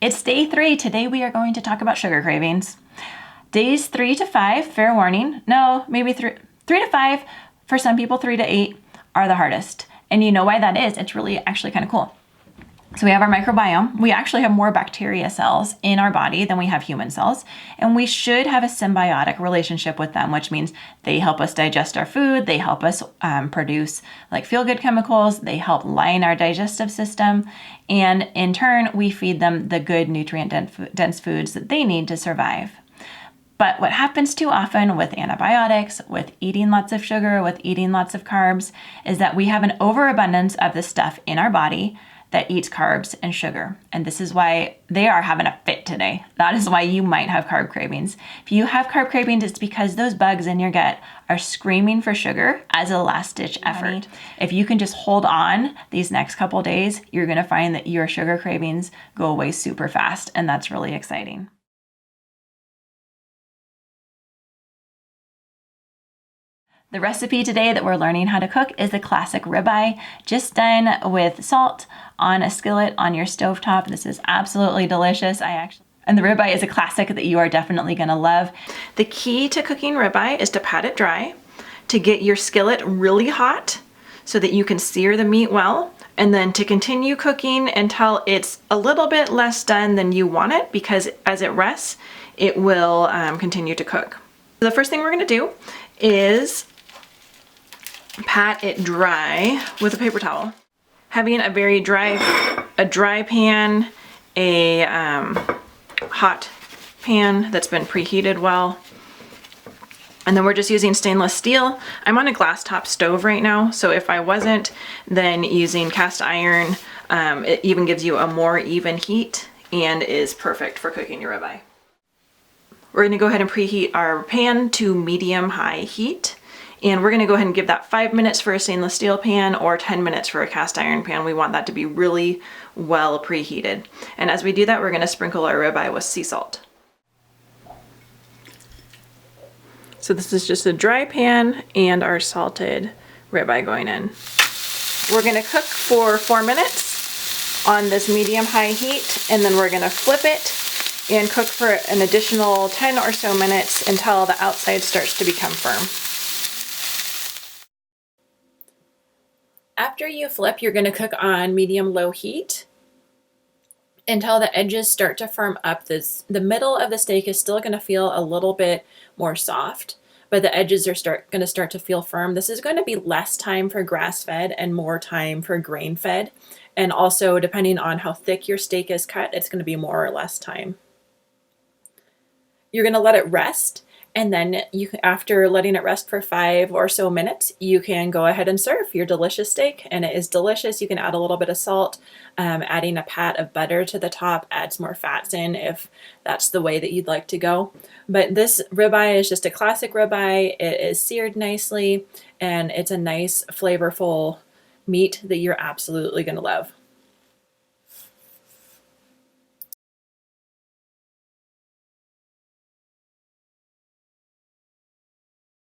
It's day 3. Today we are going to talk about sugar cravings. Days 3 to 5, fair warning, no, maybe 3 to 5, for some people 3 to 8 are the hardest. And you know why that is? It's really actually kind of cool. So we have our microbiome. We actually have more bacteria cells in our body than we have human cells. And we should have a symbiotic relationship with them, which means they help us digest our food. They help us produce like feel-good chemicals. They help line our digestive system. And in turn, we feed them the good nutrient-dense foods that they need to survive. But what happens too often with antibiotics, with eating lots of sugar, with eating lots of carbs, is that we have an overabundance of the stuff in our body that eats carbs and sugar. And this is why they are having a fit today. That is why you might have carb cravings. If you have carb cravings, it's because those bugs in your gut are screaming for sugar as a last-ditch effort. If you can just hold on these next couple days, you're gonna find that your sugar cravings go away super fast, and that's really exciting. The recipe today that we're learning how to cook is the classic ribeye, just done with salt on a skillet on your stovetop. This is absolutely delicious. And the ribeye is a classic that you are definitely gonna love. The key to cooking ribeye is to pat it dry, to get your skillet really hot so that you can sear the meat well, and then to continue cooking until it's a little bit less done than you want it, because as it rests, it will continue to cook. The first thing we're gonna do is pat it dry with a paper towel. Having a very dry pan, a hot pan that's been preheated well, and then we're just using stainless steel. I'm on a glass top stove right now, so if I wasn't, then using cast iron, it even gives you a more even heat and is perfect for cooking your ribeye. We're gonna go ahead and preheat our pan to medium-high heat. And we're gonna go ahead and give that 5 minutes for a stainless steel pan or 10 minutes for a cast iron pan. We want that to be really well preheated. And as we do that, we're gonna sprinkle our ribeye with sea salt. So this is just a dry pan and our salted ribeye going in. We're gonna cook for 4 minutes on this medium-high heat, and then we're gonna flip it and cook for an additional 10 or so minutes until the outside starts to become firm. After you flip, you're gonna cook on medium-low heat until the edges start to firm up. The middle of the steak is still gonna feel a little bit more soft, but the edges are gonna start to feel firm. This is gonna be less time for grass-fed and more time for grain-fed. And also, depending on how thick your steak is cut, it's gonna be more or less time. You're gonna let it rest, and then after letting it rest for 5 or so minutes, you can go ahead and serve your delicious steak. And it is delicious. You can add a little bit of salt. Adding a pat of butter to the top adds more fats in if that's the way that you'd like to go. But this ribeye is just a classic ribeye. It is seared nicely, and it's a nice, flavorful meat that you're absolutely gonna love.